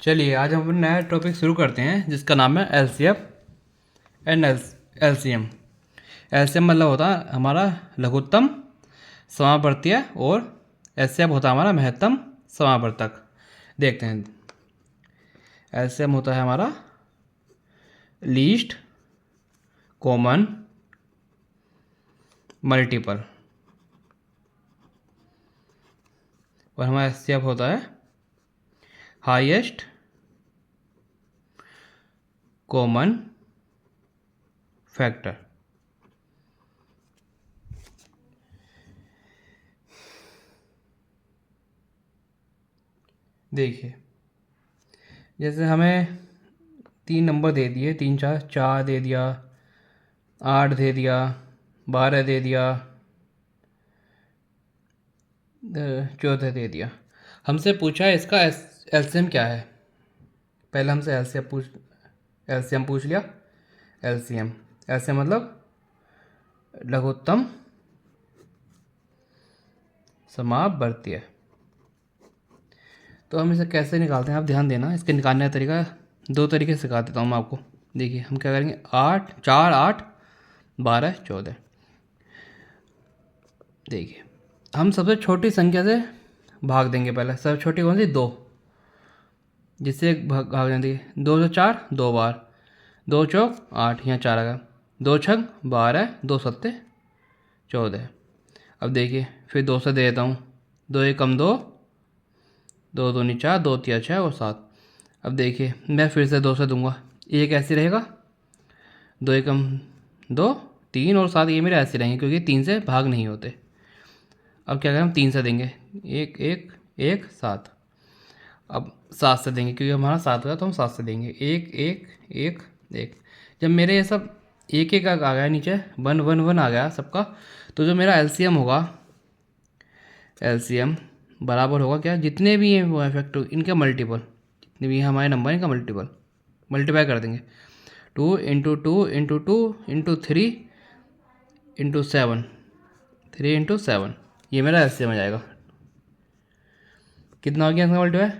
चलिए आज हम अपना नया टॉपिक शुरू करते हैं जिसका नाम है एलसीएफ एंड एलसीएम। एलसीएम मतलब होता है हमारा लघुत्तम समावर्तीय और एलसीएम होता है हमारा महत्तम समावर्तक। देखते हैं, एलसीएम होता है हमारा लीस्ट कॉमन मल्टीपल और हमारा एलसीएम होता है हाईएस्ट कॉमन फैक्टर। देखिए, जैसे हमें 3 नंबर दे दिए, 3 4 4 दे दिया, 8 दे दिया, 12 दे दिया, 14 दे दिया। हमसे पूछा है इसका एलसीएम क्या है। पहले हमसे एलसीएम पूछ लिया। एलसीएम एलसीएम मतलब लघुत्तम समावर्तीय। तो हम इसे कैसे निकालते हैं, आप ध्यान देना। इसके निकालने का तरीका 2 तरीके से सिखा देता हूँ मैं आपको। देखिए, हम क्या करेंगे, 4 8 12 14। देखिए, हम सबसे छोटी संख्या से भाग देंगे। पहले सबसे छोटी कौन सी, 2, जिससे भाग जाती है। 2 से 4 2 बार, 2 चौक 8, यहाँ 4 आ गया, 2 छक 12, 2 सत्ते 14। अब देखिए, फिर 2 से दे देता हूँ, 2 एकम 2, 2 दूनी 4, 2 तिया 6 और 7। अब देखिए, मैं फिर से 2 से दूंगा, एक ऐसे रहेगा, 2 एकम 2, 3 और 7 ये मेरे ऐसे रहेंगे क्योंकि 3 से भाग नहीं होते। अब क्या करें, हम 3 से देंगे, 1 1 1 7। अब 7 से देंगे क्योंकि हमारा 7 का, तो हम 7 से देंगे, 1 1 1 1। जब मेरे ये सब एक एक आ गया नीचे, 1 1 1 आ गया सबका, तो जो मेरा एलसीएम होगा, एलसीएम बराबर होगा क्या, जितने भी हैं वो फैक्टर इनका मल्टीपल, जितने भी हैं हमारे नंबर इनका मल्टीपल मल्टीप्लाई कर देंगे। 2 into 2 into 2 into 3 into 7, 3 into 7, ये मेरा एलसीएम आ जाएगा। कितना हो गया इसका मल्टीप्लाई,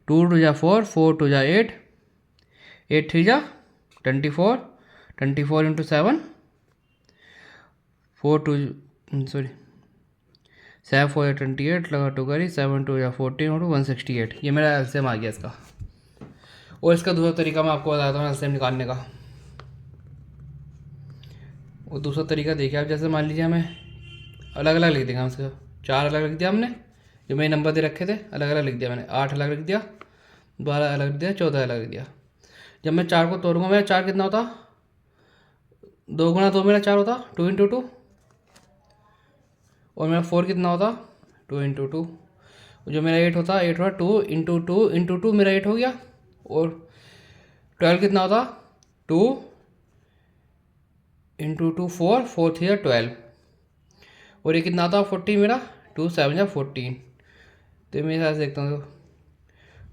2 2 जा 4, 4 2 जा 8, 8 3 जा 24, 24 इंटू 7, 4 2 सॉरी 7 4 28 लगा 2 करी, 7 2 या 14 और 168। ये मेरा एलसीएम आ गया इसका। और इसका दूसरा तरीका मैं आपको बताता हूँ एलसीएम निकालने का। और दूसरा तरीका देखिए आप, जैसे मान लीजिए हमें अलग अलग लिख देंगे, हमसे 4 अलग लिख दिया हमने, जो मेरे नंबर दे रखे थे अलग अलग लिख दिया मैंने, 8 अलग लिख दिया, 12 अलग लिख दिया, 14 अलग लिख दिया। जब मैं 4 को तोड़ूंगा, मेरा 4 कितना होता, 2 गुणा 2 मेरा 4 होता, 2 इंटू 2। और मेरा 4 कितना होता, 2 इंटू 2। जो मेरा 8 होता, 8 होता 2 इंटू 2 इंटू 2, मेरा 8 हो गया। और 12 कितना होता, 2 इंटू 2 4, 4 3 12। और ये कितना आता, 40 मेरा, 2 7 या 14। तो मेरे हिसाब से देखता हूँ,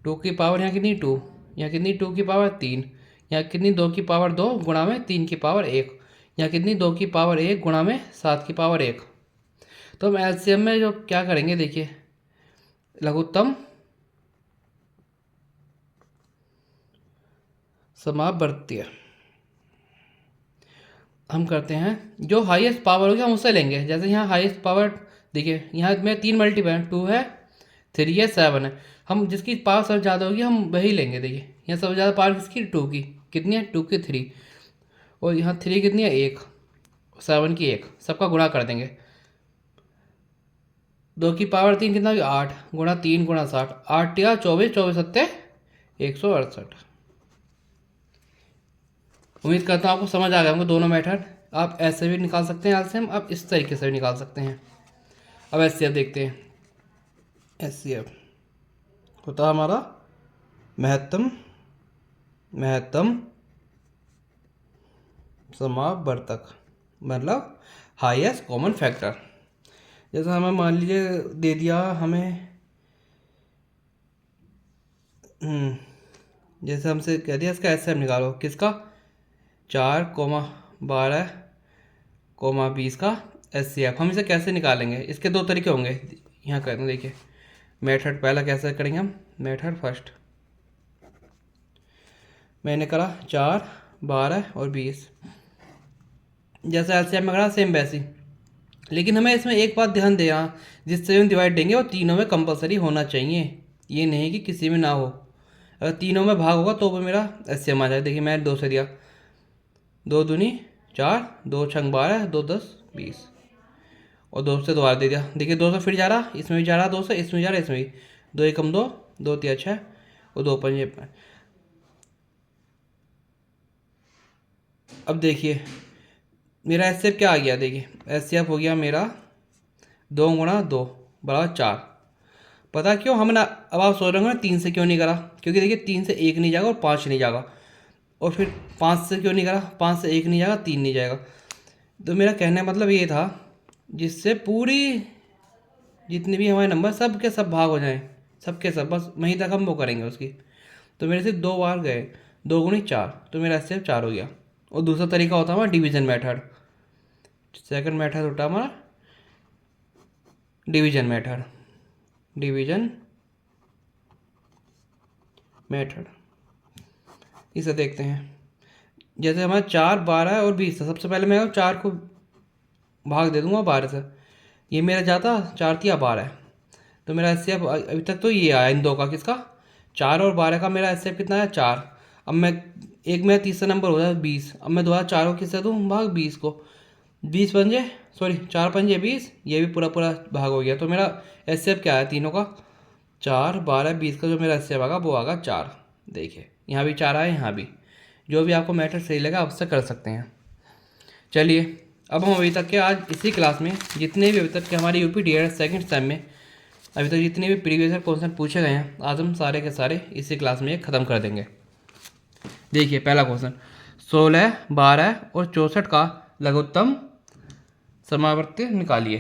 2 की पावर यहाँ कितनी, 2, यहाँ कितनी, 2 की पावर 3, यहाँ कितनी, 2 की पावर 2 गुणा में 3 की पावर 1, यहाँ कितनी, 2 की पावर 1 गुणा में 7 की पावर 1। तो हम एलसीएम में जो क्या करेंगे, देखिए, लघुत्तम समावर्तीय हम करते हैं, जो हाईएस्ट पावर होगी हम उससे लेंगे। जैसे यहाँ हाईएस्ट पावर देखिए, यहाँ में 3 मल्टीपल है, 2 है, 3 है, 7 है। हम जिसकी पावर सबसे ज़्यादा होगी हम वही लेंगे। देखिए, यहाँ सबसे ज़्यादा पावर किसकी, 2 की, कितनी है, 2 की 3। और यहाँ 3 कितनी है, 1, 7 की 1, सबका गुणा कर देंगे। 2 की पावर 3 कितना, 8 गुणा 3 गुणा 60, 8 या 24, 24 सत्ते 168। उम्मीद करता हूँ आपको समझ आ गया होंगे दोनों मेथड। आप ऐसे भी निकाल सकते हैं एलसीएम, आप इस तरीके से भी निकाल सकते हैं। अब एचसीएफ देखते हैं। एचसीएफ होता है हमारा महत्तम समावर्तक, मतलब हाईएस्ट कॉमन फैक्टर। जैसे हमें मान लीजिए दे दिया हमें, जैसे हमसे कह दिया इसका एचसीएफ निकालो, किसका, 4,12,20 का एचसीएफ। हम इसे कैसे निकालेंगे, इसके 2 तरीके होंगे। यहाँ करते हैं, देखिए मेथड पहला कैसे करेंगे हम, मेथड फर्स्ट। मैंने करा 4, 12 और 20, जैसे एलसीएम में करा सेम वैसी। लेकिन हमें इसमें एक बात ध्यान दें, यहाँ जिससे हम डिवाइड देंगे वो तीनों में कंपलसरी होना चाहिए, ये नहीं कि किसी में ना हो। अगर तीनों में भाग होगा तो वो मेरा एलसीएम आ जाए। देखिए मैंने 2 से दिया, 2 दूनी 4, 2 छंग 12, 2 10 20, और 2 से दोबारा दे दिया। देखिए 2 से फिर जा रहा, इसमें भी जा रहा 2 से, इसमें जा रहा, इसमें भी। 2 एकम 2, 2 तिया 6 और 2 पंजे। अब देखिए मेरा एचसीएफ क्या आ गया, देखिए एचसीएफ हो गया मेरा 2 गुणा 2 बराबर 4। पता क्यों हम ना, अब आप सोच रहे होंगे 3 से क्यों नहीं करा, क्योंकि देखिए 3 से 1 नहीं जाएगा और 5 नहीं जाएगा, और फिर 5 से क्यों नहीं करा, 5 से 1 नहीं जाएगा, 3 नहीं जाएगा। तो मेरा कहने का मतलब ये था जिससे पूरी जितने भी हमारे नंबर सब के सब भाग हो जाएं, सब के सब, बस वहीं तक हम वो करेंगे उसकी। तो मेरे से 2 बार गए, 2 गुणी 4, तो मेरा एचसीएफ 4 हो गया। और दूसरा तरीका होता है हमारा डिवीजन मेथड। सेकंड मेथड होता है हमारा डिवीजन मेथड, डिवीजन मेथड। इसे देखते हैं। जैसे हमारा 4, 12 और 20 था, सबसे पहले मैं 4 को भाग दे दूंगा 12 से, ये मेरा जाता 4 तिया 12, तो मेरा एचसीएफ अभी तक तो ये आया इन दो का, किसका 4 और 12 का मेरा एचसीएफ कितना है 4। अब मैं एक मेरा तीसरा नंबर हो जाए 20, अब मैं दोबारा 4 को किससे दूँ भाग, 20 को, 20 पंजे सॉरी 4 पंजे 20, ये भी पूरा पूरा भाग हो गया। तो मेरा एचसीएफ क्या है तीनों का, 4, 12, 20 का जो मेरा एचसीएफ आगा वो आगा 4। देखिए यहाँ भी 4 आए, यहाँ भी। जो भी आपको मैटर सही लगा आप उससे कर सकते हैं। चलिए अब हम अभी तक के आज इसी क्लास में जितने भी अभी तक के हमारे यूपी डीएड सेकंड सेम में अभी तक जितने भी प्रीवियस ईयर क्वेश्चन पूछे गए हैं, आज हम सारे के सारे इसी क्लास में ख़त्म कर देंगे। देखिए पहला क्वेश्चन, 16, 12 और 64 का लघुत्तम समावर्ती निकालिए।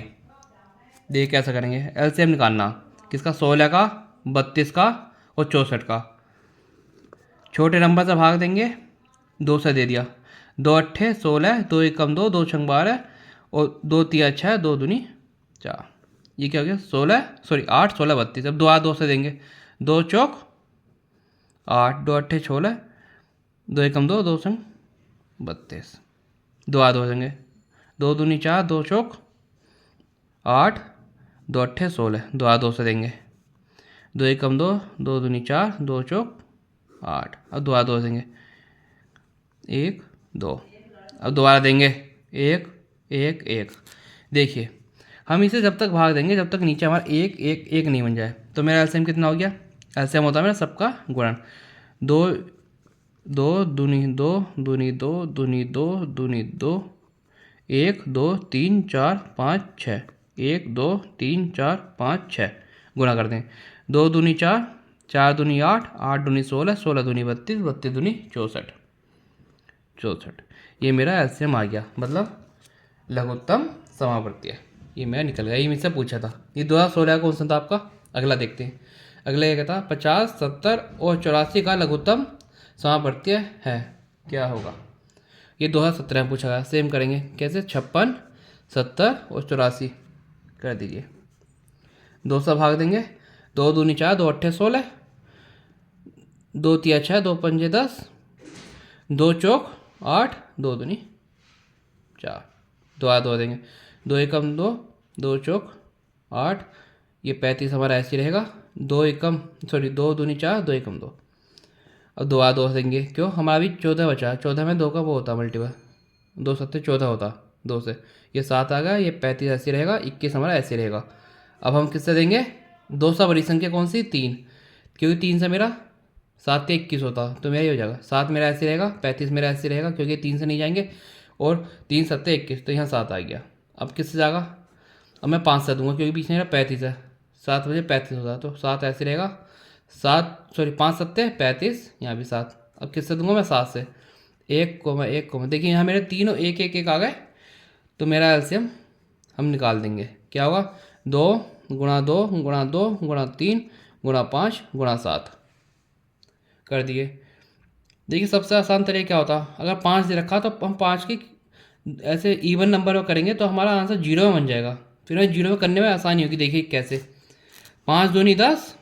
देखिए कैसे करेंगे, एलसीएम निकालना किसका, 16 का, 32 का और 64 का। छोटे नंबर से भाग देंगे, 2 से दे दिया, 2 अट्ठे 16, 2 एकम 2, 2 छंग 12 और 2 तिया 6, 2 दूनी 4। ये क्या हो गया 16 सॉरी 8, 16, 32। अब 2 से देंगे, 2 चौक 8, 2 अट्ठे 16, 2 एकम 2, 2 छंग 32। 2 देंगे, 2 दूनी 4, 2 चौक 8, 2 अट्ठे 16, 2 से देंगे, 2 एकम 2, 2 दूनी 4, 2 चौक 8। अब 2 देंगे, 1 2। अब दोबारा देंगे 1 1 1। देखिए हम इसे जब तक भाग देंगे जब तक नीचे हमारा 1 1 1 नहीं बन जाए। तो मेरा एलसीएम कितना हो गया, एलसीएम होता है मेरा सबका गुणन, 2 2 दूनी 2 दूनी 2 दूनी 2 दूनी 2, 1 2 3 4 5 6, 1 2 3 4 5 6 गुणा कर दें, 2 दूनी 4, 4 दूनी 8, 8 दूनी 16, 16 दूनी 32, 32 दूनी 64, 64। ये मेरा एलसीएम आ गया, मतलब लघुत्तम समावर्ती है। ये मेरा निकल गया, ये मुझसे पूछा था। ये 2016 कौन सा था आपका, अगला देखते हैं। अगला ये कहता 50, 70 और 84 का लघुत्तम समावर्ती है, क्या होगा। ये 2017 में पूछा गया। सेम करेंगे, कैसे 56, 70 और 84 कर दीजिए, 2 से भाग देंगे, 2 दूनी 4, 2 अट्ठे 16, 2 तिया 6, 2 पंजे 10, 2 चौक 8, 2 दूनी 4। 2 देंगे, 2 एकम 2, 2 चौक 8, ये 35 हमारा ऐसे रहेगा, 2 एकम सॉरी 2 दूनी 4, 2 एकम 2। अब 2 देंगे, क्यों हमारा भी 14 बचा, 14 में 2 का वो होता मल्टीपल, 2 सत्ते 14 होता, 2 से ये 7 आ गया, ये 35 ऐसे रहेगा, 21 हमारा ऐसे रहेगा। अब हम किससे देंगे, 2 से बड़ी संख्या कौन सी, 3, क्योंकि 3 से मेरा 7 से 21 होता, तो मेरा ये हो जाएगा, 7 मेरा ऐसे रहेगा, 35 मेरा ऐसे रहेगा, क्योंकि 3 से नहीं जाएंगे, और 3 सत्ते 21, तो यहाँ 7 आ गया। अब किससे जाएगा, अब मैं 5 से दूंगा, क्योंकि बीच में मेरा 35 है, 7 बजे 35 होता, तो 7 ऐसे रहेगा, 5 सत्ते 35, यहाँ भी 7। अब किससे दूंगा मैं, 7 से, 1 1 देखिए यहाँ मेरे तीनों 1 1 1 आ गए, तो मेरा एलसीएम हम निकाल देंगे, क्या होगा 2 गुणा 2 गुणा 2 गुणा 3 गुणा 5 गुणा 7 कर दिए। देखिए सबसे आसान तरीका क्या होता, अगर 5 दे रखा तो हम 5 की ऐसे इवन नंबर में करेंगे तो हमारा आंसर 0 में बन जाएगा, फिर हमें 0 में करने में आसानी होगी। देखिए कैसे, 5 दूनी 10,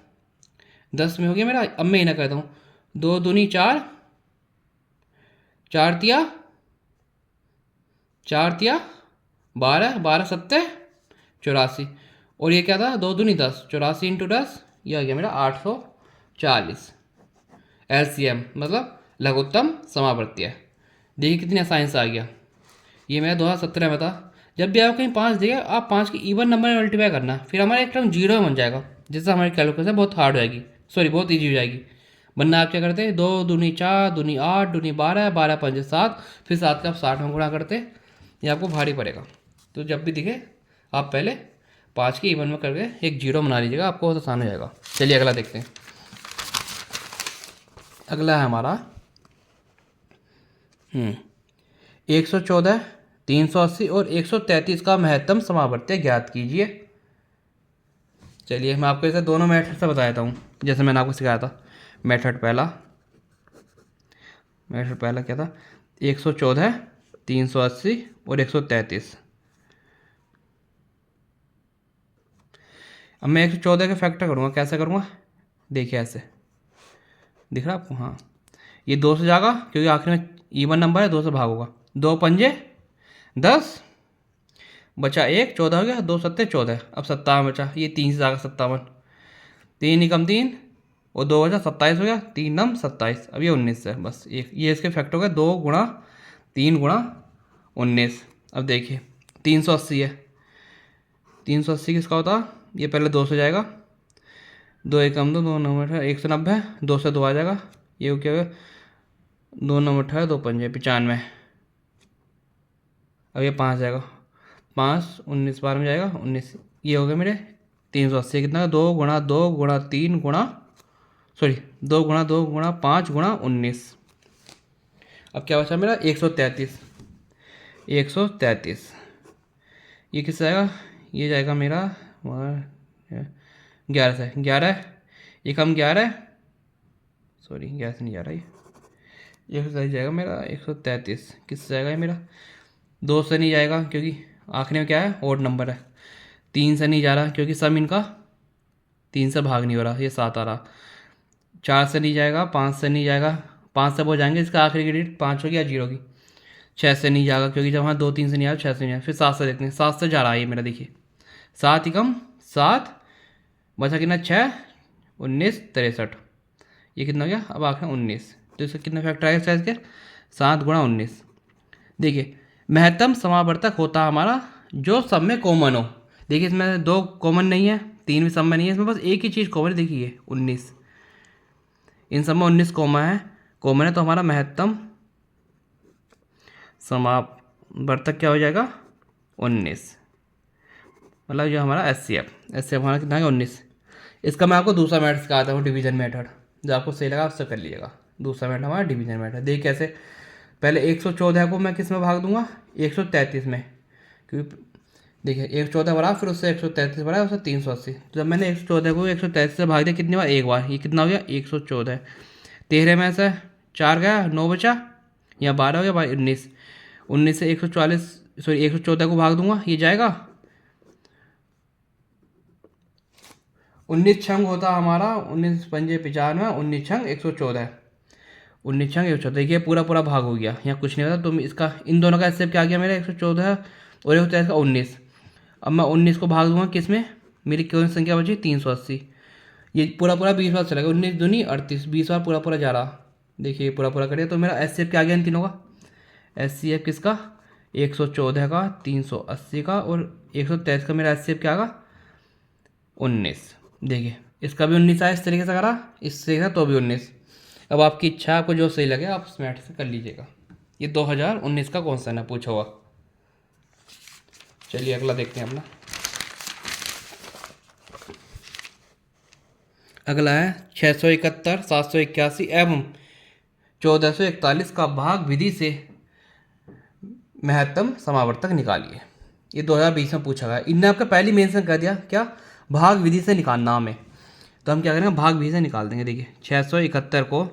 10 में हो गया मेरा। अब मैं इन्हें कहता हूँ 2 दूनी 4, 4 तिया 12, 12 सत्ते 84। और ये क्या था, 2 दूनी 10, 84 इंटू 10, ये आ गया मेरा 840। LCM मतलब लघुत्तम समावर्तीय। देखिए कितनी आसानी से आ गया। ये मेरा 2017 में था। जब भी आपको कहीं 5 दिया, आप 5 के इवन नंबर में मल्टीप्लाई करना, फिर हमारा एक टर्म जीरो में बन जाएगा, जिससे हमारी कैलकुलेशन बहुत हार्ड हो जाएगी, सॉरी बहुत ईजी हो जाएगी। वरना आप क्या करते, 2 दूनी 4, दूनी 8, दूनी 12, 12 पंजे 7, फिर 7 का आप 60 में गुणा करते, ये आपको भारी पड़ेगा। तो जब भी दिखे आप पहले 5 के इवन में करके एक जीरो बना लीजिएगा, आपको बहुत आसान हो जाएगा। चलिए अगला देखते हैं। अगला है हमारा 114, 380 और 133 का महत्तम समावर्त्य ज्ञात कीजिए। चलिए मैं आपको इसे दोनों मेथड से बता देता हूँ, जैसे मैंने आपको सिखाया था। मेथड पहला क्या था, 114, 380 और 133। अब मैं 114 के फैक्टर करूँगा, कैसे करूँगा, देखिए ऐसे दिख रहा है आपको, हाँ ये 2 से जाएगा क्योंकि आखिर में इवन नंबर है, 2 से भाग होगा, 2 पंजे 10, बचा 1, 14 हो गया, 2 सत्ते 14, अब 57 बचा, ये 3 से जाएगा 57, 3 निकम 3 और 2 बचा 27 हो गया, 3 नम 27, अब ये 19 है, बस एक ये इसके फैक्टर हो गया, 2 गुणा 3 गुणा 19। अब देखिए 380 है, 380 किसका होता, ये पहले 2 से जाएगा, 2 एकम 2, 2 नंबर 190, 2 से 2 आ जाएगा, ये क्या होगा, 2 नंबर 18, 2 पंजे 95। अब ये 5 जाएगा, 5 19 बार में जाएगा 19, ये हो गया मेरे 380। कितना, 2 गुणा 2 गुणा 3 गुणा, सॉरी 2 गुणा 2 गुणा 5 गुणा 19। अब क्या बचा मेरा 133, 133 ये किससे जाएगा, ये जाएगा मेरा 11 से, 11 ये कम 11, सॉरी 11 से नहीं जा रहा, ये सही जाएगा मेरा 133। किससे जाएगा ये मेरा, 2 से नहीं जाएगा क्योंकि आखिरी में क्या है, ओड नंबर है, 3 से नहीं जा रहा क्योंकि सम इनका 3 से भाग नहीं हो रहा, ये 7 आ रहा, 4 से नहीं जाएगा, 5 से नहीं जाएगा, 5 से वो जाएंगे, इसका आखिरी की डिजिट 5 होगी या 0 की, 6 से नहीं जाएगा क्योंकि जब वहाँ 2 3 से नहीं आया, 6 से नहीं आया, फिर 7 से देखते हैं, 7 से जा रहा है ये मेरा, देखिए 7 ही कम 7, बचा कितना 6, 19 63, ये कितना हो गया, अब आखिर 19, तो इसका कितना फैक्टर आएगा साइज के, 7 गुणा 19। देखिए महत्तम समावर्तक होता हमारा जो सब में कॉमन हो। देखिए इसमें 2 कॉमन नहीं है, 3 भी सब में नहीं है, इसमें बस एक ही चीज़ कॉमन है, देखिए 19, इन सब में 19 कॉमन है, तो हमारा महत्तम समावर्तक क्या हो जाएगा, 19, मतलब जो हमारा एच हमारा कितना है 19। इसका मैं आपको दूसरा मेथड सिखाता हूँ, डिवीजन मेथड, जो आपको सही लगा उससे कर लीजिएगा। दूसरा मेथड हमारा डिवीजन मेथड, देखिए कैसे, पहले 114 को मैं किस में भाग दूंगा, 133 में, क्योंकि देखिए 114 बड़ा, फिर उससे 133 बड़ा, उससे 380, तो जब मैंने 114 को 133 से भाग दिया कितनी बार, एक बार, ये कितना हो गया 114, 13 में से 4 गया, 9 बचा, यहाँ 12 हो गया, 19, 19 से 140, सॉरी 114 को भाग दूंगा, ये जाएगा 19 छंग होता हमारा, 19 पंजे 95, 19 छंग 114, 19 छंग 114, देखिए पूरा पूरा भाग हो गया, यहाँ कुछ नहीं होता, तो इसका इन दोनों का स्टेप क्या आ गया मेरा, 114 और 123 का 19। अब मैं 19 को भाग दूंगा किस में, मेरी कौन सी संख्या बची, 380, ये पूरा पूरा 20 बार चलेगा, 19 दूनी 38, 20 बार पूरा पूरा जा रहा, देखिए पूरा पूरा करिए, तो मेरा एस सी एफ क्या आ गया इन तीनों का, एस सी एफ किसका, 114 का, 380 का और 123 का, मेरा एस सी एफ क्या आगा 19। देखिए इसका भी 19 आया, इस तरीके से करा, इससे था तो भी 19। अब आपकी इच्छा, आपको जो सही लगे आप उस मैथ से कर लीजिएगा। ये 2019 का क्वेश्चन है, पूछा हुआ। चलिए अगला देखते हैं अपना। अगला है 671, 781 एवं 1441 का भाग विधि से महत्तम समावर्तक निकालिए। ये 2020 में पूछा गया, इनने आपका पहले मेंशन कर दिया क्या, भाग विधि से निकालना हमें, तो हम क्या करेंगे, भाग विधि से निकाल देंगे। देखिए 671 को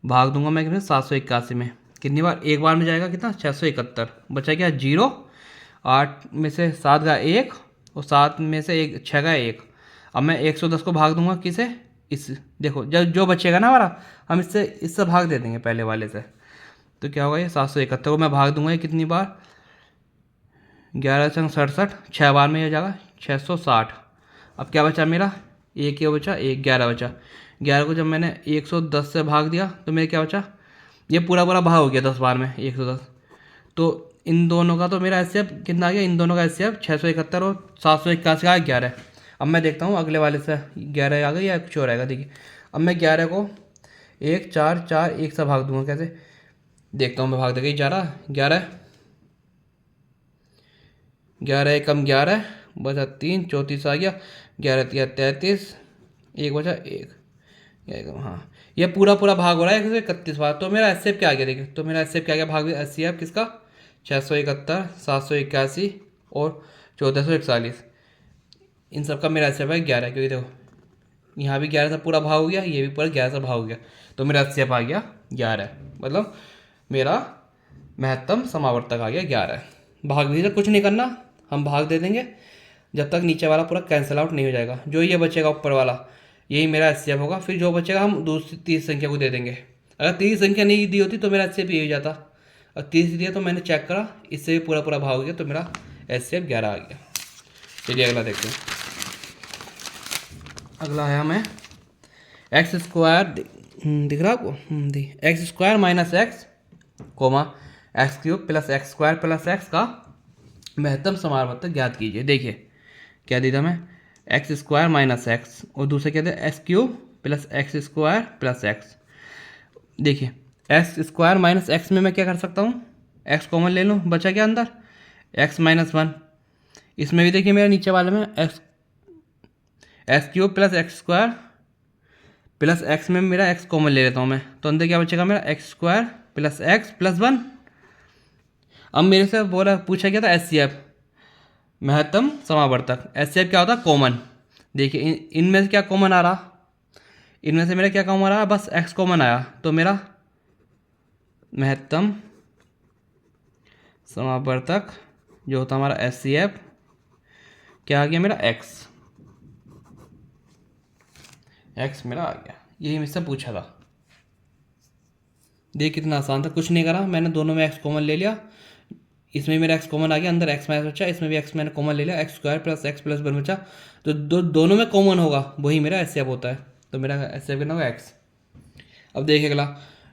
भाग दूंगा मैं कितने, 781 में, कितनी बार, एक बार में जाएगा कितना 671, बचा क्या 0, 8 में से 7 गया 1 और 7 में से 6 गया 1। अब मैं 110 को भाग दूंगा किसे, इस, देखो जब जो बचेगा ना हमारा, हम इससे भाग दे देंगे पहले वाले से, तो क्या होगा, ये 771 को मैं भाग दूंगा ये कितनी बार, 11 संग 67, 6 बार में हो जाएगा 660। अब क्या बचा मेरा, एक ये बचा, एक 11 बचा। 11 को जब मैंने 110 से भाग दिया तो मेरे क्या बचा, ये पूरा पूरा भाग हो गया 10 बार में 110। तो इन दोनों का तो मेरा एचसीएफ कितना आ गया, इन दोनों का एचसीएफ 671 और 781 का 11। अब मैं देखता हूँ अगले वाले से 11 आ गया या कुछ और आएगा। देखिए अब मैं 11 को 1 4 4 1 से भाग दूंगा, कैसे देखता हूँ मैं, भाग देगा 11 11 11 एकम 11 बचा 3, 34 आ गया, 11 तिया 33, एक बचा एक, हाँ ये पूरा पूरा भाग हो रहा है 131 बार। तो मेरा एचसीएफ क्या आ गया, देखिए तो मेरा एचसीएफ क्या आ गया, भाग एचसीएफ किसका, 671, 781 और 1441। इन सब का मेरा एचसीएफ है 11, क्योंकि देखो यहाँ भी 11 से पूरा भाग हो गया, ये भी पूरा 11 से भाग हो गया, तो मेरा एचसीएफ आ गया 11। मतलब मेरा महत्तम समावर्तक आ गया 11। भाग भी से कुछ नहीं करना, हम भाग दे देंगे जब तक नीचे वाला पूरा कैंसिल आउट नहीं हो जाएगा। जो ये बचेगा ऊपर वाला यही मेरा एचसीएफ होगा। फिर जो बचेगा हम दूसरी तीसरी संख्या को दे देंगे। अगर तीसरी संख्या नहीं दी होती तो मेरा एचसीएफ ये हो जाता, और तीसरी दिया तो मैंने चेक करा, इससे भी पूरा पूरा भाग हो गया, तो मेरा एचसीएफ 11 आ गया। चलिए अगला देखते हैं। अगला है हमें एक्स स्क्वायर, दिख रहा आपको, X square minus X comma X cube plus X square plus X का महत्तम समावर्तक ज्ञात कीजिए। देखिए क्या दिया मैं, एक्स स्क्वायर माइनस एक्स और दूसरा क्या था, x cube plus X square plus x. देखिए एक्स स्क्वायर माइनस एक्स में मैं क्या कर सकता हूँ, एक्स कॉमन ले लूँ, बचा क्या अंदर एक्स माइनस 1। इसमें भी देखिए मेरा नीचे वाले में x cube plus X square plus x में मेरा एक्स कॉमन ले लेता हूँ मैं, तो अंदर क्या बचेगा मेरा x square plus x plus 1। अब मेरे से बोला पूछा गया था एचसीएफ महत्तम समावर्तक, एचसीएफ क्या होता है, कॉमन। देखिए इनमें से क्या कॉमन आ रहा, इनमें से मेरा क्या कॉमन आ रहा, बस एक्स कॉमन आया, तो मेरा महत्तम समावर्तक जो होता हमारा एचसीएफ क्या आ गया मेरा, एक्स मेरा आ गया। यही मुझसे पूछा था। देख कितना आसान था, कुछ नहीं करा मैंने, दोनों में एक्स कॉमन ले लिया, इसमें मेरा एक्स कॉमन आ गया, अंदर एक्स माइनस बचा, इसमें भी एक्स मैंने कॉमन ले लिया, x square plus x plus 1 बचा, तो दोनों में कॉमन होगा वही मेरा एचसीएफ होता है, तो मेरा एचसीएफ कितना होगा एक्स। अब देखिए अगला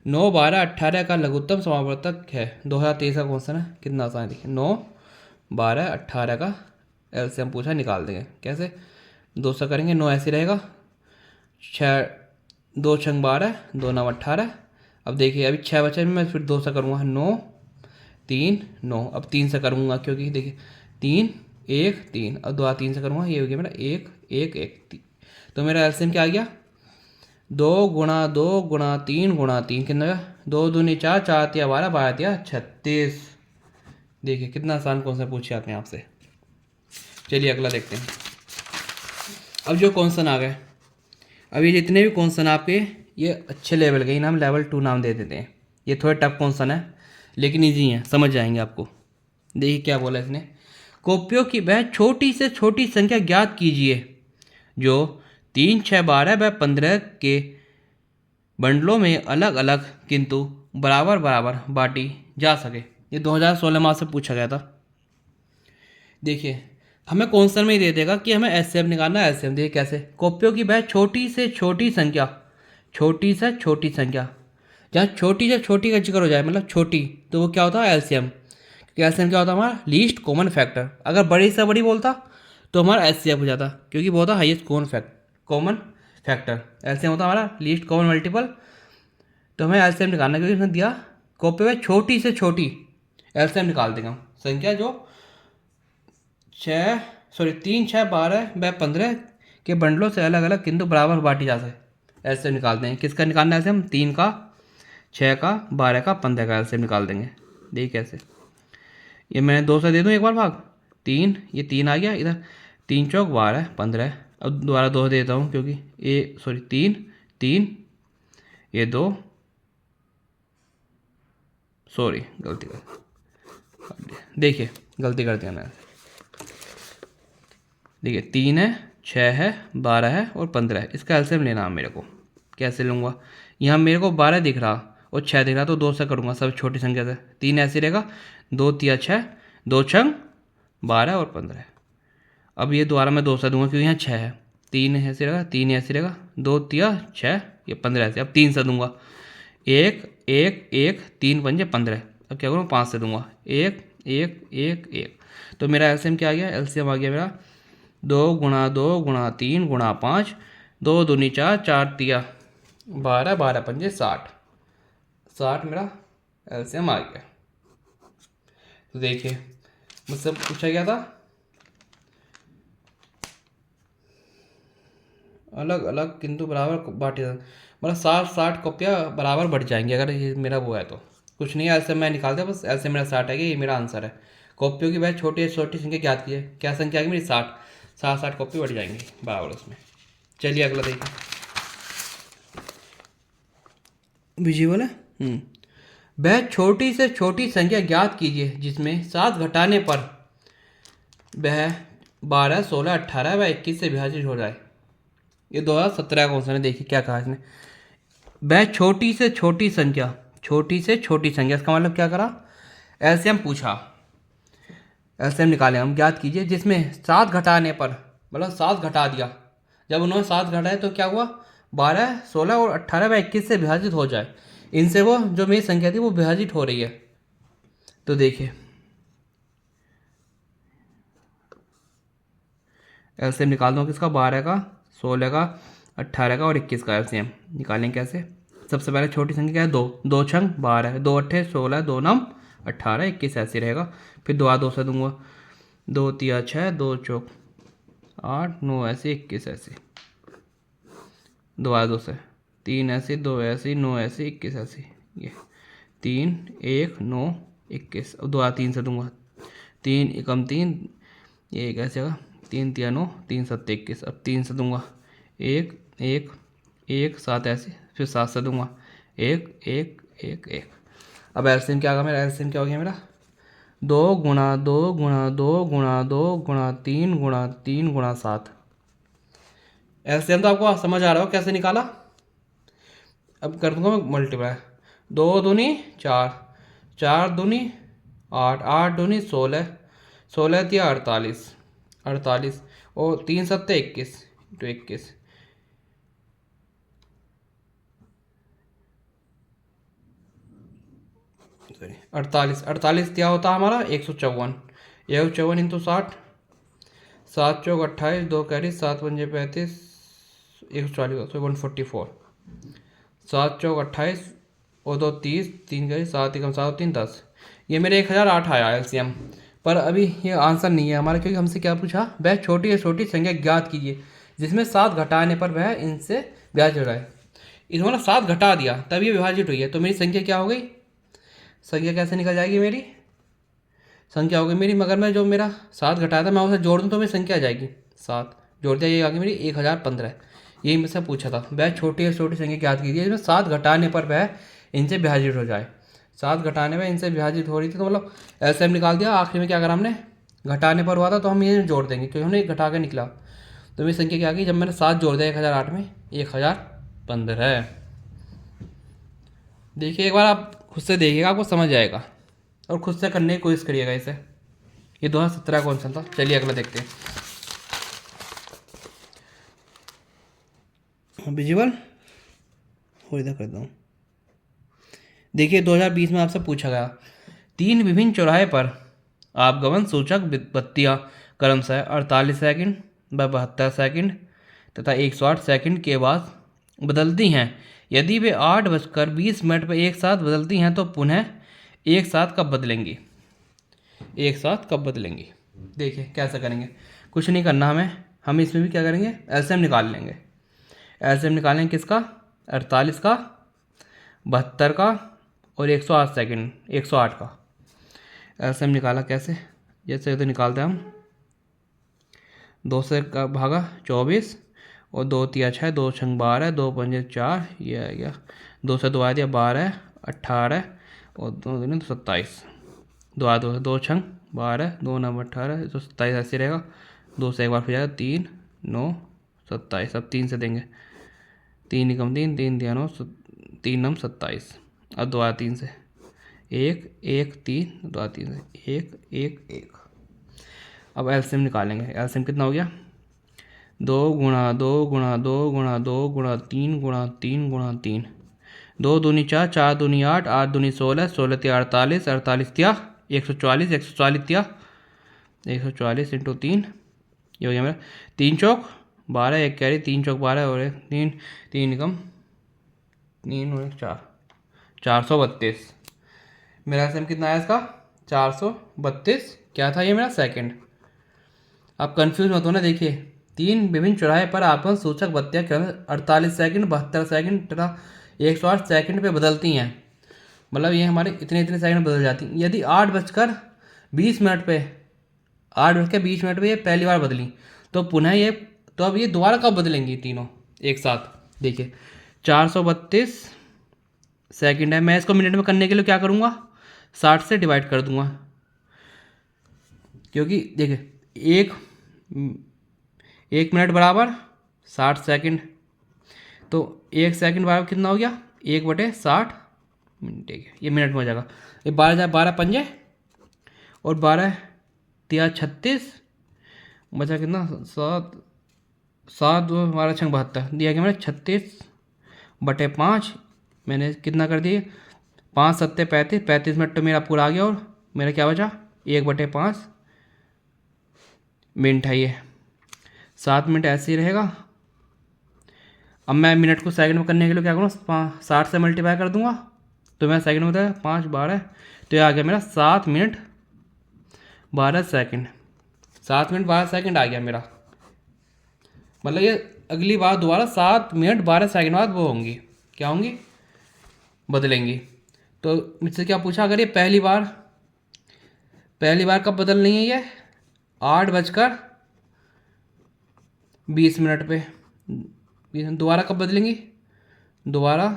9 12 18 का लघुत्तम समावर्तक है 2023 का क्वेश्चन है, कितना आसान है। देखिए 9 12 18 का एलसीएम पूछा, निकाल देंगे कैसे, 2 से करेंगे, 9 ऐसे रहेगा, 6 2 छंग 12 2 9 18। अब देखिए अभी 6 बचे, मैं फिर 2 से करूँगा, 9 3 9, अब 3 से करूँगा क्योंकि देखिए 3 1 3, अब 2 3 से करूँगा, ये हो गया मेरा 1 1 1 3। तो मेरा एलसीएम क्या आ गया, 2 गुणा 2 गुणा 3 गुणा 3 कितना गया, 2 दूनी 4 4 तिया 12 12 तिया 36। देखिए कितना आसान कौन सा पूछे आपने आपसे। चलिए अगला देखते हैं। अब जो क्वेश्चन आ गए, अब ये जितने भी क्वेश्चन आपके ये अच्छे लेवल के, हम लेवल 2 नाम दे देते हैं। ये थोड़े टफ क्वेश्चन है लेकिन ईजी है, समझ जाएंगे आपको। देखिए क्या बोला इसने, कॉपियों की वह छोटी से छोटी संख्या ज्ञात कीजिए जो 3 6 12 व 15 के बंडलों में अलग अलग किंतु बराबर बराबर बांटी जा सके। ये 2016 माह से पूछा गया था। देखिए हमें क्वेश्चन में ही दे देगा कि हमें एचसीएफ निकालना है। एचसीएफ देखिए कैसे, कॉपियों की वह छोटी से छोटी संख्या, छोटी से छोटी संख्या, जहाँ छोटी से छोटी का जिक्र हो जाए मतलब छोटी, तो वो क्या होता है एलसीएम। क्योंकि एलसीएम क्या होता है हमारा लीस्ट कॉमन फैक्टर। अगर बड़ी से बड़ी बोलता तो हमारा एचसीएफ हो जाता, क्योंकि वो होता हाईएस्ट कॉमन फैक्टर। एलसीएम होता हमारा लीस्ट कॉमन मल्टीपल। तो हमें एलसीएम निकालना, क्योंकि उसने दिया कॉपी में छोटी से छोटी, एलसीएम निकाल देंगे हम संख्या जो 3 6 12 व 15 के बंडलों से अलग अलग किंतु बराबर बांटी जा सके। एलसीएम निकालते हैं, किसका निकालना है एलसीएम, 3 का 6 का 12 का 15 का एलसीएम निकाल देंगे। देखिए कैसे, ये मैं 2 से दे दूँ एक बार भाग, 3 ये 3 आ गया इधर, 3 चौक 12 15। अब दोबारा 2 देता हूँ क्योंकि 3 3 ये 2, सॉरी गलती कर, देखिए गलती कर दिया मैंने। देखिए 3 है 6 है 12 है और 15 है, इसका एलसीएम लेना है मेरे को। कैसे लूँगा, यहाँ मेरे को 12 दिख रहा और 6 दिख रहा तो 2 से करूँगा सब छोटी संख्या से। 3 ऐसे रहेगा, 2 तिया 6, 2 छंग 12 और 15। अब ये दोबारा मैं 2 से दूंगा क्योंकि यहाँ 6 है। 3 ऐसे रहेगा, 3 ऐसे रहेगा, 2 तिया 6, ये 15 ऐसे। अब 3 से दूंगा, 1 1 1, 3 पंजे 15। अब क्या करूँ, 5 से दूंगा, 1 1 1 1। तो मेरा एलसीएम क्या आ गया, एलसीएम आ गया मेरा 2 गुणा 2 गुणा 3 गुणा 5, 2 दूनी 4, 4 तिया 12, 12 पंजे 60। 60 मेरा एलसीएम आ गया। तो देखिए मुझसे पूछा गया था अलग अलग किंतु बराबर बांटे, मतलब 60 कॉपियाँ बराबर बढ़ जाएंगी अगर ये मेरा वो है तो। कुछ नहीं है, ऐसे मैं निकाल दिया बस, ऐसे मेरा 60 है कि ये मेरा आंसर है। कॉपियों की वह छोटी छोटी संख्या ज्ञात कीजिए। क्या संख्या आएगी मेरी, 60। 60 कॉपी बढ़ जाएंगी बराबर उसमें। चलिए अगला देखिए, विजुअल है। वह छोटी से छोटी संख्या ज्ञात कीजिए जिसमें 7 घटाने पर वह 12 16 18 व 21 से विभाजित हो जाए। ये 2017 का क्वेश्चन है। देखिए क्या कहा इसने, वह छोटी से छोटी संख्या, छोटी से छोटी संख्या, इसका मतलब क्या करा, एलसीएम पूछा, एलसीएम निकाले हम, ज्ञात कीजिए जिसमें 7 घटाने पर, मतलब 7 घटा दिया, जब उन्होंने 7 घटाए तो क्या हुआ, 12 16 और 18 व 21 से विभाजित हो जाए। इनसे वो जो मेरी संख्या थी वो विभाजित हो रही है। तो देखिए एलसीएम निकाल दो किसका, 12 का, 16 का, 18 का और 21 का एलसीएम निकालेंगे कैसे। सबसे पहले छोटी संख्या क्या है, 2, 2 छंग 12, 2 अट्ठे 16, 2 नम 18, 21 ऐसे रहेगा। फिर 2 2 से दूंगा, 2 तिया 6, 2 चौक 8, 9 ऐसे, 21 ऐसे, 2 2 से, 3 ऐसे, 2 ऐसे, 9 ऐसे, 21 ऐसे, ये 3 1 9 21। अब 2 3 से दूंगा, 3 एकम 3, ये एक ऐसे होगा, 3 तिया 9, 3 7 21। अब 3 से दूंगा, 1 1 1 7 ऐसे, फिर 7 से दूंगा, 1 1 1 1। अब एलसीएम क्या होगा मेरा, एलसीएम क्या हो गया मेरा, 2 गुणा 2 गुणा 2 गुणा 2 गुणा 3 गुणा 3 गुणा 7। एलसीएम तो आपको समझ आ रहा हो कैसे निकाला। अब कर दूंगा मैं मल्टीप्लाई, 2 दूनी 4, 4 दूनी 8, 8 दूनी 16, 16 तिया 48, 48 और 3 7 21, तो 21। सॉरी 48, 48 क्या होता है हमारा 154, 154 इंटू 60, 7 चौक 28, 2 कैरी 7 पंजे 35, 140 144, 7 चौक 28 और 2 30, 3 कैरी 7 एकम 7 3 10। ये मेरे 1008 आया एलसीएम। पर अभी ये आंसर नहीं है हमारा, क्योंकि हमसे क्या पूछा, वह छोटी या छोटी संख्या ज्ञात कीजिए जिसमें 7 घटाने पर वह इनसे विभाजित हो रहा है। इन्होंने 7 घटा दिया तब ये विभाजित हुई है, तो मेरी संख्या क्या हो गई, संख्या कैसे निकल जाएगी मेरी, संख्या हो गई मेरी, मगर मैं जो मेरा 7 घटाया था मैं उसे जोड़ दूँ तो मेरी संख्या आ जाएगी 7, जोड़ दिया, ये आ गई मेरी 1015। यही मुझसे पूछा था, वह छोटी या छोटी संख्या ज्ञात कीजिए जिसमें 7 घटाने पर वह इनसे विभाजित हो जाए। 7 घटाने में इनसे विभाजित हो रही थी, तो मतलब एलसीएम निकाल दिया। आखिरी में क्या करा हमने, घटाने पर हुआ था तो हम ये जोड़ देंगे क्योंकि हमने घटा के निकला। तो मेरी संख्या क्या आ गई, जब मैंने 7 जोड़ दिया 1008 में, 1015। देखिए एक बार आप खुद से देखिएगा, आपको समझ आएगा और खुद से करने की कोशिश करिएगा इसे। ये 2017 कौन सा था। चलिए अगला देखते हैं, विजुअल हो इधर करता हूँ। देखिए 2020 में आपसे पूछा गया 3 विभिन्न चौराहे पर आपगमन सूचक बत्तियाँ क्रमशः 48 सेकंड व 72 सेकंड तथा 108 सेकंड के बाद बदलती हैं। यदि वे 8:20 पर एक साथ बदलती हैं तो पुनः एक साथ कब बदलेंगी, एक साथ कब बदलेंगी। देखिए कैसे करेंगे, कुछ नहीं करना हमें, हम इसमें भी क्या करेंगे, एलसीएम निकाल लेंगे। एलसीएम निकालेंगे किसका, 48 का, 72 का और 108 सेकंड, 108 का एलसीएम निकाला कैसे, जैसे तो निकालते हैं हम, 2 से का भागा 24 और 2 तिया 6, 2 छंग 12, 2 पंजे 4, ये आ गया, 2 से 2 आ दिया 12, 18 और 2 दूनी 27, 2 आ 2 छंग 12, 2 नम 18, तो 27 ऐसे रहेगा। 2 से एक बार फिर जाएगा 3 9 27। अब 3 से देंगे, 3 एकम 3, 3 तिया 9, 3 नम 27 अब दोबारा 3 से 1 1 3, दोबारा 3 से 1 1 1। अब एलसीएम निकालेंगे। एलसीएम कितना हो गया? 2 गुणा 2 गुणा 2 गुणा 2 गुणा 3 गुणा 3 गुणा 3, 2 दूनी 4, 4 दूनी 8, 8 दूनी 16, 16 तिया 48, 48 तिया 144, 144 तिया 144 इंटू 3, ये हो गया मेरा 3 चौक 12, एक कैरी 3 चौक 12 और 3 3 कम 3 और 4, 432। मेरा एलसीएम कितना आया इसका? 432। क्या था ये मेरा? सेकंड। आप कंफ्यूज मत होना। देखिए 3 विभिन्न चौराहे पर आपन सूचक बत्तियाँ क्रम 48 सेकंड, 72 सेकंड तथा 108 सेकंड पे बदलती हैं। मतलब ये हमारे इतने इतने सेकंड बदल जाती हैं। यदि 8:20 पे 8:20 पे ये पहली बार बदली, तो पुनः ये, तो अब ये दोबारा कब बदलेंगी तीनों एक साथ? देखिए 432 सेकंड है। मैं इसको मिनट में करने के लिए क्या करूँगा? 60 से डिवाइड कर दूंगा, क्योंकि देखिए एक मिनट बराबर 60 सेकंड, तो 1 सेकंड बराबर कितना हो गया? 1/60 मिनट। ठीक है, ये मिनट में हो जाएगा। ये 12 पंजे और 12 तिया 36, बचा कितना? 7 7 2 12 6 72, दिया गया मैंने 36/5। मैंने कितना कर दिए? 5 7 35, 35 मिनट तो मेरा पूरा आ गया और मेरा क्या बचा? 1/5 मिनट है ये। 7 मिनट ऐसे ही रहेगा। अब मैं मिनट को सेकंड में करने के लिए क्या करूँ? 60 से मल्टीप्लाई कर दूंगा, तो मेरा सेकंड में होता है 5 12, तो ये आ गया मेरा 7 मिनट 12 सेकंड। 7 मिनट 12 सेकंड आ गया मेरा। मतलब ये अगली बार दोबारा 7 मिनट 12 सेकंड बाद वो होंगी, क्या होंगी? बदलेंगी। तो मुझसे क्या पूछा? अगर ये पहली बार कब बदल रही है? ये 8:20 पे। दोबारा कब बदलेंगी? दोबारा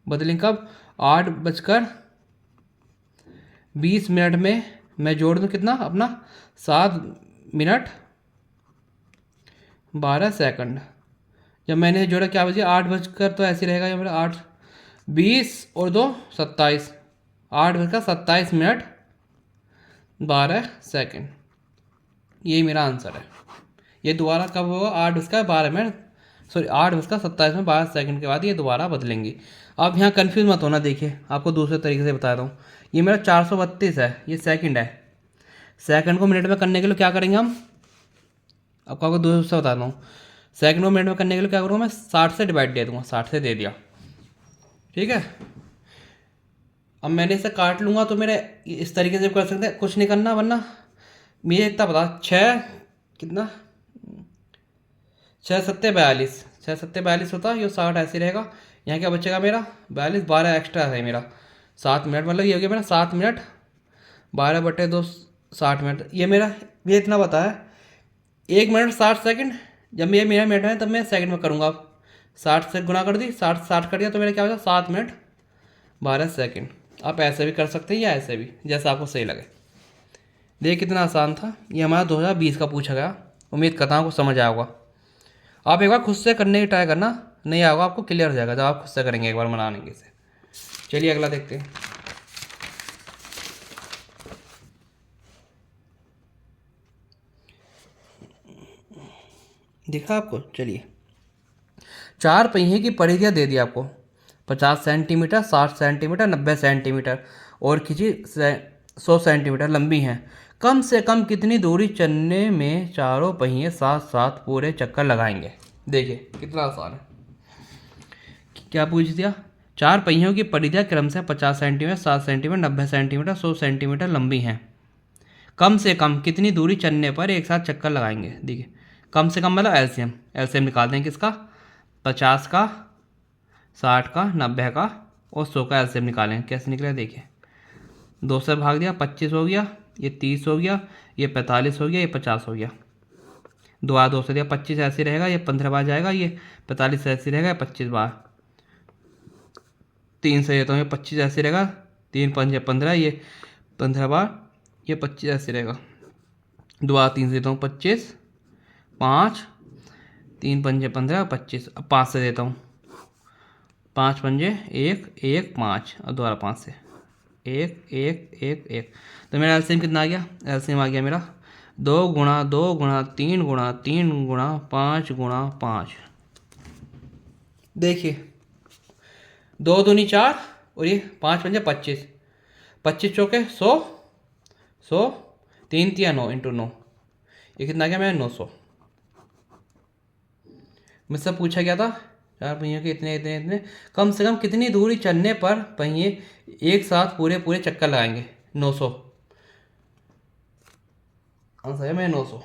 बदलेंगे कब? 8:20 में मैं जोड़ दूँ कितना अपना? 7 मिनट 12 सेकंड। जब मैंने जोड़ा क्या बजे? 8 तो ऐसे रहेगा ये मेरा 8:20 और 2 27, 8:27 मिनट 12 सेकंड। यही मेरा आंसर है। ये दोबारा कब होगा? 8:12 में, सॉरी 8:27 में 12 सेकंड के बाद ये दोबारा बदलेंगी। आप यहाँ कंफ्यूज मत होना। देखिए आपको दूसरे तरीके से बता रहा हूँ। ये मेरा 432 है, ये सेकंड है। सेकंड को मिनट में करने के लिए क्या करेंगे हम? आपको दूसरे से बताता हूँ। सेकंड को मिनट में करने के लिए क्या करूँगा? मैं 60 से डिवाइड दे दूँगा, 60 से दे दिया, ठीक है। अब मैंने इसे काट लूँगा, तो मेरे इस तरीके से कर सकते हैं, कुछ नहीं करना, वरना मुझे इतना पता 6 कितना 6 7 42, 6 7 42 होता, ये 60 ऐसे रहेगा। यहाँ क्या बचेगा मेरा? 42, 12 एक्स्ट्रा है मेरा 7 मिनट। मतलब ये हो गया मेरा 7 मिनट 12/2 60 मिनट। ये मेरा ये इतना पता है 1 मिनट 60 सेकंड। जब ये मेरा मिनट है तब मैं सेकंड में करूँगा। अब 60 से गुणा कर दी, 60 कर दिया, तो मेरा क्या हो जाएगा? 7 मिनट 12 सेकंड। आप ऐसे भी कर सकते हैं या ऐसे भी, जैसा आपको सही लगे। देखिए कितना आसान था। ये हमारा 2020 का पूछा गया। उम्मीद करता हूँ आपको समझ आया होगा। आप एक बार खुद से करने की ट्राई करना, नहीं आया होगा आपको, क्लियर हो जाएगा जब आप खुद से करेंगे एक बार बनाने से। चलिए अगला देखते हैं। दिखा आपको? चलिए 4 पहिए की परिधियाँ दे दी आपको, 50 सेंटीमीटर, 60 सेंटीमीटर, 90 सेंटीमीटर और किसी 100 सेंटीमीटर लंबी हैं। कम से कम कितनी दूरी चलने में चारों पहिए साथ साथ पूरे चक्कर लगाएंगे? देखिए कितना आसान है। क्या पूछ दिया? 4 पहियों की परिधियाँ क्रम से 50 सेंटीमीटर, 60 सेंटीमीटर, 90 सेंटीमीटर, 100 सेंटीमीटर लंबी हैं। कम से कम कितनी दूरी चलने पर एक साथ चक्कर लगाएंगे? देखिए कम से कम मतलब एलसीएम। एलसीएम निकाल देंगे किसका? 50 का, 60 का, 90 का और 100 का एलसीएम निकालेंगे। कैसे निकलेगा? देखिए 2 से भाग दिया, 25 हो गया, ये 30 हो गया, ये 45 हो गया, ये 50 हो गया। 2 से दिया, 25 ऐसे रहेगा, ये 15 बार जाएगा, ये 45 ऐसे रहेगा, 25 बार। 3 से देता हूँ, ये 25 ऐसे रहेगा, 3 5 15, ये 15 बार, ये 25 ऐसे रहेगा। 3 से देता हूँ 25, 5 3 5 15 25। अब 5 से देता हूँ 5 पंजे 1 1 5 और दोबारा 5 से 1 1 1 1। तो मेरा एलसीएम कितना आ गया? एलसीएम आ गया मेरा 2 गुणा 2 गुणा 3 गुणा 3 गुणा 5 गुणा 5। देखिए 2 दूनी 4 और ये 5 पंजे 25, 25 चौके 100, 100 3 तिया 9 इंटू 9, ये कितना आ गया मेरा 900। मुझसे पूछा गया था चार पहियों के इतने इतने इतने कम से कम कितनी दूरी चलने पर पहिए एक साथ पूरे पूरे चक्कर लगाएंगे। 900 आंसर है मैं 900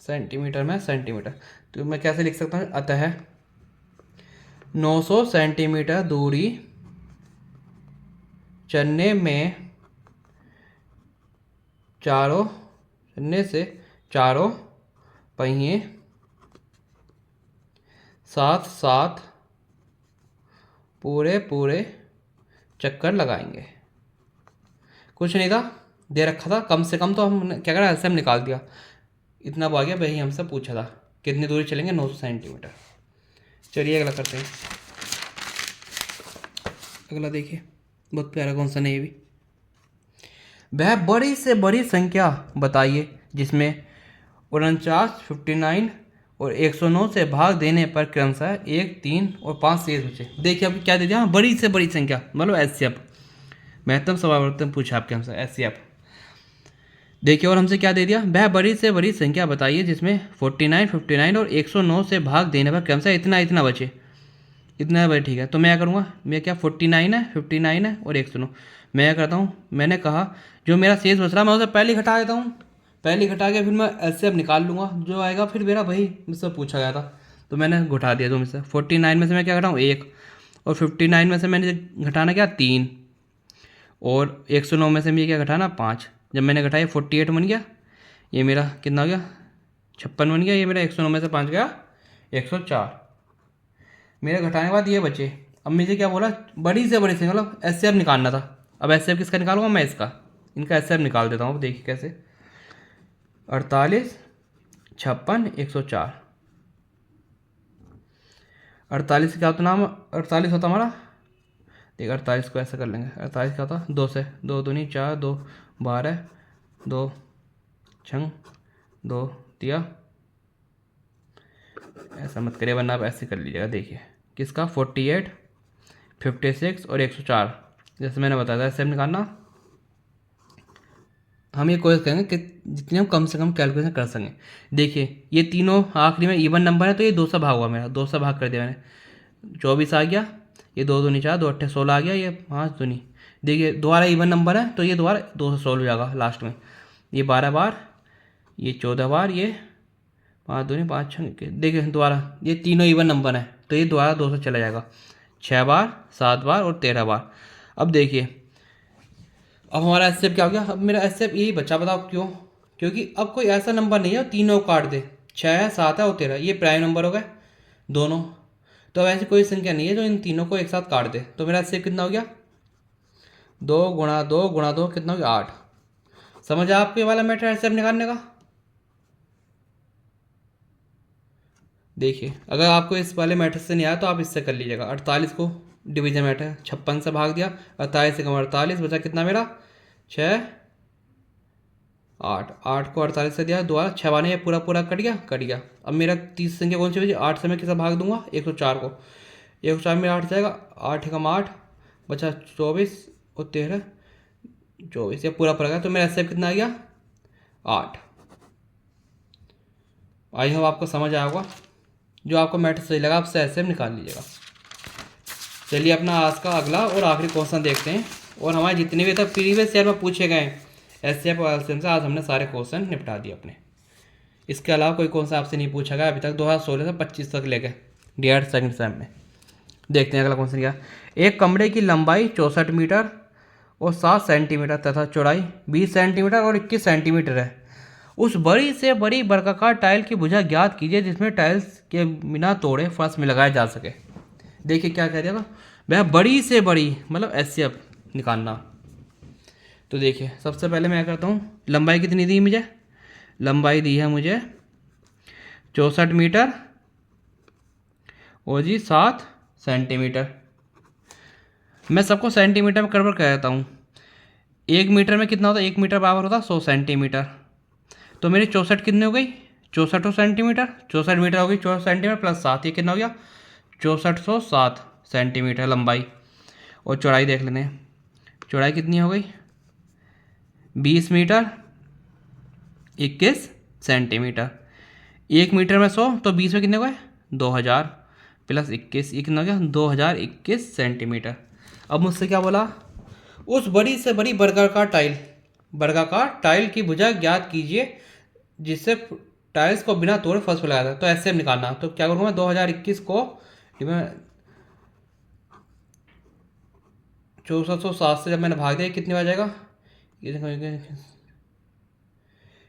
सेंटीमीटर में सेंटीमीटर। तो मैं कैसे लिख सकता हूँ? अतः 900 सेंटीमीटर दूरी चलने में चलने से चारों पहिए साथ साथ पूरे पूरे चक्कर लगाएंगे। कुछ नहीं था दे रखा था, कम से कम तो हम क्या करा एलसीएम निकाल दिया, इतना आ गया। वही हमसे पूछा था कितनी दूरी चलेंगे, 900 सेंटीमीटर। चलिए अगला करते हैं। अगला देखिए बहुत प्यारा कौन सा नहीं भी। वह बड़ी से बड़ी संख्या बताइए जिसमें 49, 59 और 109 से भाग देने पर क्रमशः 1, 3 और 5 शेष बचे। देखिए अब क्या दे दिया? बड़ी से बड़ी संख्या मतलब एचसीएफ, महत्तम समावर्तन पूछा आपके हमसे एचसीएफ। देखिए और हमसे क्या दे दिया? वह बड़ी से बड़ी संख्या बताइए जिसमें 49, 59 और 109 से भाग देने पर क्रमशः इतना इतना बचे। इतना बचे, ठीक है। तो मैं क्या करूँगा? मैं क्या 49 है, 59 है और 109, मैं क्या करता हूँ? मैंने कहा जो मेरा शेष बच रहा मैं उसे पहले ही घटा देता हूँ। पहले घटा के फिर मैं एलसीएम निकाल लूँगा, जो आएगा फिर मेरा वही मुझसे पूछा गया था तो मैंने घटा दिया। तो मुझसे 49 में से मैं क्या घटाऊँ? 1, और 59 में से मैंने घटाना क्या? 3, और 109 में से मुझे क्या घटाना? 5। जब मैंने घटाया 48 बन गया, ये मेरा कितना हो गया? 56 बन गया। ये मेरा 109 में से 5 गया 104। मेरे घटाने के बाद ये बचे। अब मुझे क्या बोला? बड़ी से बड़ी से मतलब एचसीएफ निकालना था। अब एचसीएफ किसका निकालूंगा? मैं इसका, इनका एचसीएफ निकाल देता हूँ। अब देखिए कैसे। 48, 56, 104। 48 क्या होता नाम? 48 होता हमारा, देख 48 को ऐसा कर लेंगे। 48 क्या होता? 2 से 2 दूनी 4, 2 12, 2 छंग 2 तिया। ऐसा मत करिए वरना आप ऐसे कर लीजिएगा। देखिए किसका? 48, 56 और 104। जैसे मैंने बताया था ऐसे निकालना। हम ये कोशिश करेंगे कि जितने हम कम से कम कैलकुलेशन कर सकें। देखिए ये तीनों आखिरी में इवन नंबर है तो ये 2 से भाग हुआ मेरा, 2 से भाग कर दिया मैंने। 24 आ गया, ये 2 दूनी 4, 2 अट्ठे 16 आ गया, ये 5 दूनी। देखिए दोबारा इवन नंबर है तो ये दोबारा 2 से 16 हो जाएगा लास्ट में। ये 12 बार, ये 14 बार, ये 5 दूनी 5 छः। देखिए दोबारा ये तीनों इवन नंबर है तो ये दोबारा 2 से चला जाएगा। 6 बार, 7 बार और 13 बार। अब देखिए अब हमारा एचसीएफ क्या हो गया? अब मेरा एचसीएफ यही बचा, बताओ क्यों? क्योंकि अब कोई ऐसा नंबर नहीं है तीनों काट दे। 6 है, 7 है और 13, ये प्राइम नंबर हो गए दोनों। तो अब ऐसी कोई संख्या नहीं है जो इन तीनों को एक साथ काट दे। तो मेरा एचसीएफ कितना हो गया? 2 गुणा 2 गुणा 2 कितना हो गया? 8। समझ आया आपको ये वाला मैटर एचसीएफ निकालने का? देखिए अगर आपको इस वाले मैटर से नहीं आया तो आप इससे कर लीजिएगा। 48 को डिवीजन मैटर 56 से भाग दिया, 48 से कम 48 बचा कितना मेरा? 6, 8। 8 को 48 से दिया दोबारा, 6 बार ये पूरा पूरा कट गया, कट गया। अब मेरा तीसरी संख्या कौन सी बची? 8 से मैं किसे भाग दूंगा? 104 को। 104 में 8 जाएगा, 8 कम 8 बचा 24 और 13 24, ये पूरा पूरा गया। तो मेरा एचसीएफ कितना आ गया? 8। आई होप आपको समझ आया होगा। जो आपको मैटर सही लगा आप एचसीएफ निकाल लीजिएगा। चलिए अपना आज का अगला और आखिरी क्वेश्चन देखते हैं। और हमारे जितने भी तक प्रीवियस ईयर में पूछे गए एचसीएफ और एलसीएम से आज हमने सारे क्वेश्चन निपटा दिए अपने। इसके अलावा कोई कौन सा आपसे नहीं पूछा गया अभी तक 2016 से 25 तक लेके डी.एड सेकंड सेम में। देखते हैं अगला क्वेश्चन क्या। एक कमरे की लंबाई 64 मीटर और 7 सेंटीमीटर तथा चौड़ाई 20 सेंटीमीटर और 21 सेंटीमीटर है। उस बड़ी से बड़ी वर्गाकार टाइल की भुजा ज्ञात कीजिए जिसमें टाइल्स के बिना तोड़े फर्श में लगाया जा सके। देखिए क्या कह दिया था? वह बड़ी से बड़ी मतलब एचसीएफ निकालना। तो देखिए सबसे पहले मैं क्या करता हूँ, लंबाई कितनी दी मुझे? लंबाई दी है मुझे 64 मीटर और जी 7 सेंटीमीटर। मैं सबको सेंटीमीटर में कन्वर्ट कर देता हूँ। 1 मीटर में कितना होता है, 1 मीटर बराबर होता है 100 सेंटीमीटर। तो मेरी 64 कितनी हो गई, 64 सेंटीमीटर, 64 मीटर हो गई, 64 सेंटीमीटर प्लस 7, ये कितना हो गया 6407 सेंटीमीटर लंबाई। और चौड़ाई देख लेते हैं, चौड़ाई कितनी हो गई 20 मीटर 21 सेंटीमीटर। 1 मीटर में 100 तो 20 में कितने हुए 2000 प्लस 21, ये कितना हो गया 2021 सेंटीमीटर। अब मुझसे क्या बोला, उस बड़ी से बड़ी वर्गाकार टाइल की भुजा ज्ञात कीजिए जिससे टाइल्स को बिना तोड़े फर्श पर लगाया था। तो ऐसे निकालना, तो क्या करूँगा मैं 2021 को 6407 से जब मैंने भाग दिया कितनी बार जाएगा,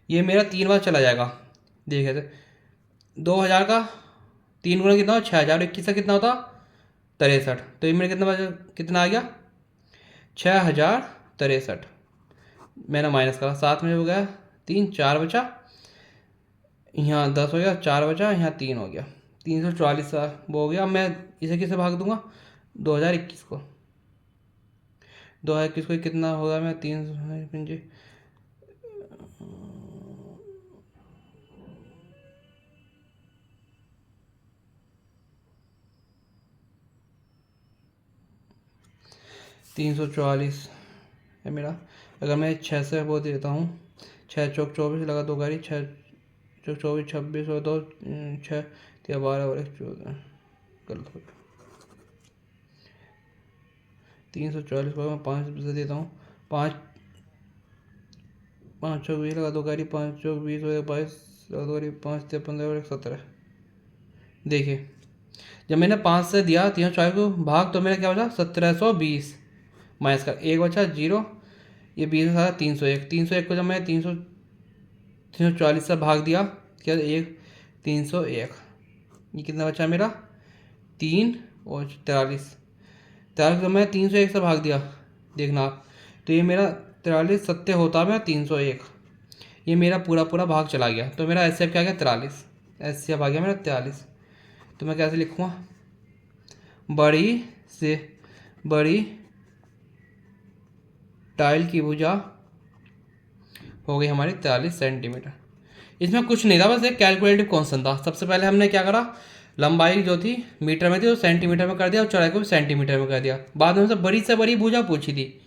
ये मेरा 3 बार चला जाएगा। देखिए तो 2000 का 3 गुना कितना हो 6000, 21 का कितना होता 63, तो ये मेरे कितना आ गया 6063। मैंने माइनस करा, 7 में हो गया 3, 4 बचा, यहाँ 10 हो गया, 4 बचा, यहाँ 3 हो गया, 344 वो हो गया। अब मैं इसे किसे भाग दूंगा 2021 को, 2021 को कितना होगा, मैं 3 344 है मेरा। अगर मैं 6 से वो देता हूँ, 6 चौक 24 लगा 2 गाड़ी, 6 चौक 24 26 और 2 6 12 और 1 14, गलत हो गया। 344 को मैं 5 से देता हूँ, 5 चौक 20 लगा 2 गाड़ी, 5 चौक 20 और 22 लगा 2 गाड़ी, 5 15 और 1 17। देखिए जब मैंने 5 से दिया 340 को भाग, तो मेरा क्या बचा 1720 माइनस का 1 बचा 0, ये 20 था 301, 301 को जब मैं 340 से भाग दिया क्या 1 301, ये कितना बचा मेरा 3 और 43 को मैं 301 से भाग दिया, देखना आप, तो ये मेरा 43 सत्य होता है 301, ये मेरा पूरा भाग चला गया। तो मेरा एस क्या गया 43, एस आ गया मेरा 43। तो मैं कैसे लिखूँगा, बड़ी से बड़ी टाइल की भुजा हो गई हमारी 43 सेंटीमीटर। इसमें कुछ नहीं था, बस एक कैलकुलेटिव कॉन्स्टेंट था। सबसे पहले हमने क्या करा, लंबाई जो थी मीटर में थी वो सेंटीमीटर में कर दिया और चौड़ाई को भी सेंटीमीटर में कर दिया। बाद में हमसे बड़ी से बड़ी भुजा पूछी थी,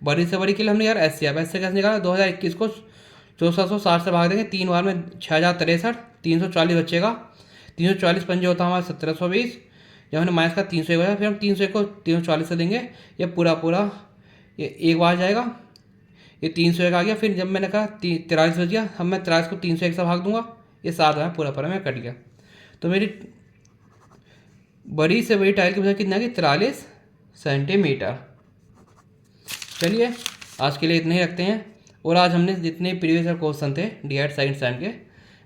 बड़ी से बड़ी के लिए हमने यार ऐसे कैसे निकाला, 2021 को 6460 से भाग देंगे, 3 बार में 6063, 340 बचेगा, 340 पंजे होता हमारा 1720, जब हमने माइनस का 301 बचा, फिर हम 301 को 340 से देंगे, ये पूरा ये एक बार जाएगा, ये 301 आ गया। फिर जब मैंने कहा 43 बच गया, अब मैं 43 को 301 से भाग दूंगा, ये 7 बार पूरा में कट गया। तो मेरी बड़ी से बड़ी टाइल की वजह कितना की 43 सेंटीमीटर। चलिए आज के लिए इतने ही रखते हैं, और आज हमने जितने प्रीवियस ईयर क्वेश्चन थे डी.एड साइंस टाइम के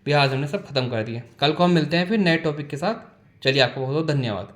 भी आज हमने सब खत्म कर दिए। कल को हम मिलते हैं फिर नए टॉपिक के साथ। चलिए आपको बहुत बहुत धन्यवाद।